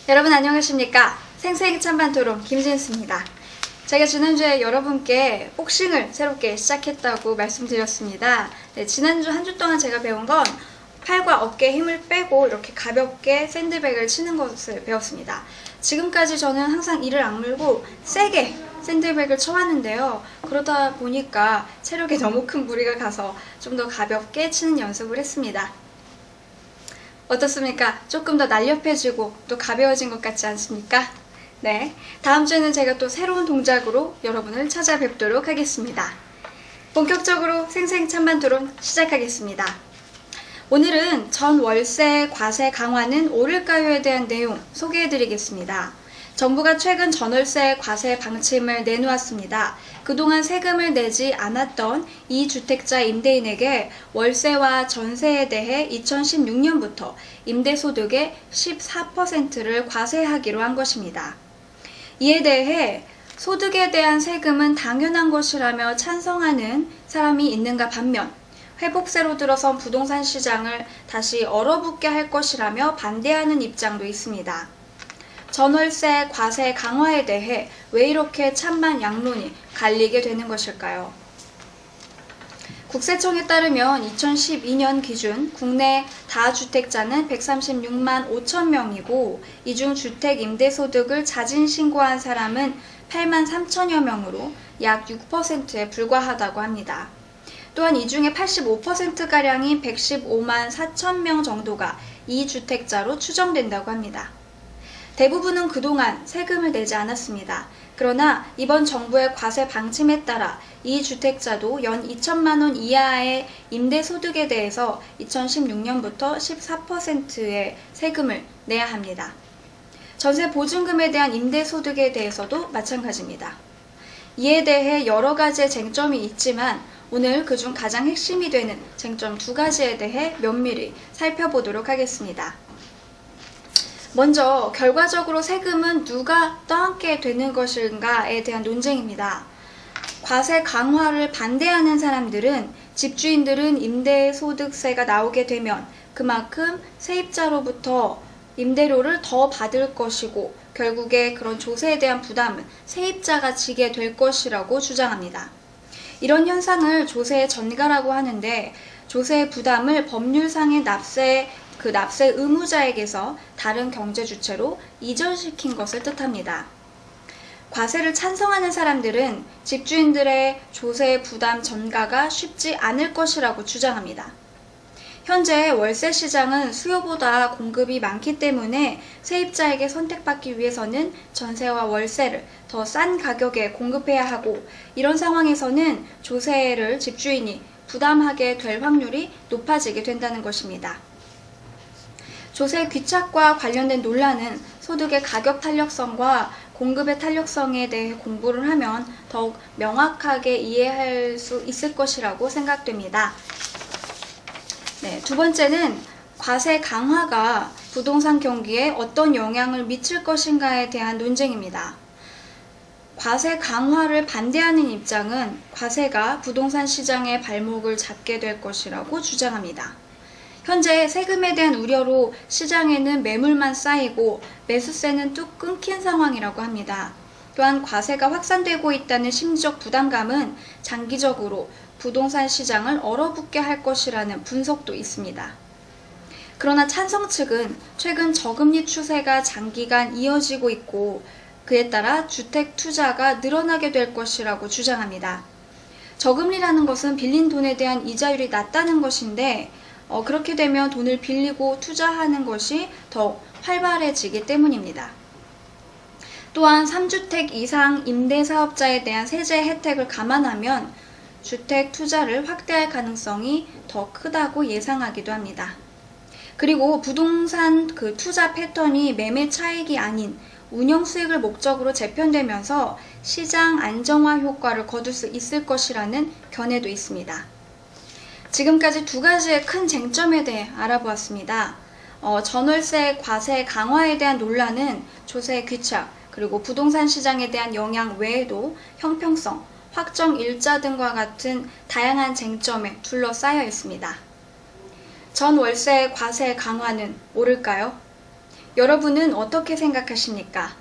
여러분 안녕하십니까? 생생 찬반토론 김진수입니다. 제가 지난주에 여러분께 복싱을 새롭게 시작했다고 말씀드렸습니다. 네, 지난주 한 주 동안 제가 배운 건 팔과 어깨에 힘을 빼고 이렇게 가볍게 샌드백을 치는 것을 배웠습니다. 지금까지 저는 항상 이를 악물고 세게 샌드백을 쳐왔는데요. 그러다 보니까 체력에 너무 큰 무리가 가서 좀 더 가볍게 치는 연습을 했습니다. 어떻습니까? 조금 더 날렵해지고 또 가벼워진 것 같지 않습니까? 네, 다음 주에는 제가 또 새로운 동작으로 여러분을 찾아뵙도록 하겠습니다. 본격적으로 생생 찬반토론 시작하겠습니다. 오늘은 전월세 과세 강화는 옳을까요에 대한 내용 소개해드리겠습니다. 정부가 최근 전월세 과세 방침을 내놓았습니다. 그동안 세금을 내지 않았던 이주택자 임대인에게 월세와 전세에 대해 2016년부터 임대소득의 14%를 과세하기로 한 것입니다. 이에 대해 소득에 대한 세금은 당연한 것이라며 찬성하는 사람이 있는가 반면 회복세로 들어선 부동산 시장을 다시 얼어붙게 할 것이라며 반대하는 입장도 있습니다. 전월세 과세 강화에 대해 왜 이렇게 찬반 양론이 갈리게 되는 것일까요? 국세청에 따르면 2012년 기준 국내 다주택자는 136만 5천 명이고 이 중 주택 임대소득을 자진 신고한 사람은 8만 3천여 명으로 약 6%에 불과하다고 합니다. 또한 이 중에 85%가량인 115만 4천 명 정도가 이주택자로 추정된다고 합니다. 대부분은 그동안 세금을 내지 않았습니다. 그러나 이번 정부의 과세 방침에 따라 이주택자도 연 2천만 원 이하의 임대소득에 대해서 2016년부터 14%의 세금을 내야 합니다. 전세 보증금에 대한 임대소득에 대해서도 마찬가지입니다. 이에 대해 여러 가지의 쟁점이 있지만 오늘 그중 가장 핵심이 되는 쟁점 두 가지에 대해 면밀히 살펴보도록 하겠습니다. 먼저 결과적으로 세금은 누가 떠안게 되는 것인가에 대한 논쟁입니다. 과세 강화를 반대하는 사람들은 집주인들은 임대소득세가 나오게 되면 그만큼 세입자로부터 임대료를 더 받을 것이고 결국에 그런 조세에 대한 부담은 세입자가 지게 될 것이라고 주장합니다. 이런 현상을 조세의 전가라고 하는데 조세의 부담을 법률상의 납세 의무자에게서 다른 경제 주체로 이전시킨 것을 뜻합니다. 과세를 찬성하는 사람들은 집주인들의 조세 부담 전가가 쉽지 않을 것이라고 주장합니다. 현재 월세 시장은 수요보다 공급이 많기 때문에 세입자에게 선택받기 위해서는 전세와 월세를 더 싼 가격에 공급해야 하고 이런 상황에서는 조세를 집주인이 부담하게 될 확률이 높아지게 된다는 것입니다. 조세 귀착과 관련된 논란은 소득의 가격 탄력성과 공급의 탄력성에 대해 공부를 하면 더욱 명확하게 이해할 수 있을 것이라고 생각됩니다. 네, 두 번째는 과세 강화가 부동산 경기에 어떤 영향을 미칠 것인가에 대한 논쟁입니다. 과세 강화를 반대하는 입장은 과세가 부동산 시장의 발목을 잡게 될 것이라고 주장합니다. 현재 세금에 대한 우려로 시장에는 매물만 쌓이고 매수세는 뚝 끊긴 상황이라고 합니다. 또한 과세가 확산되고 있다는 심리적 부담감은 장기적으로 부동산 시장을 얼어붙게 할 것이라는 분석도 있습니다. 그러나 찬성 측은 최근 저금리 추세가 장기간 이어지고 있고 그에 따라 주택 투자가 늘어나게 될 것이라고 주장합니다. 저금리라는 것은 빌린 돈에 대한 이자율이 낮다는 것인데 그렇게 되면 돈을 빌리고 투자하는 것이 더욱 활발해지기 때문입니다. 또한 3주택 이상 임대사업자에 대한 세제 혜택을 감안하면 주택 투자를 확대할 가능성이 더 크다고 예상하기도 합니다. 그리고 부동산 투자 패턴이 매매 차익이 아닌 운영 수익을 목적으로 재편되면서 시장 안정화 효과를 거둘 수 있을 것이라는 견해도 있습니다. 지금까지 두 가지의 큰 쟁점에 대해 알아보았습니다. 전월세 과세 강화에 대한 논란은 조세 귀착, 그리고 부동산 시장에 대한 영향 외에도 형평성, 확정 일자 등과 같은 다양한 쟁점에 둘러싸여 있습니다. 전월세 과세 강화는 옳을까요? 여러분은 어떻게 생각하십니까?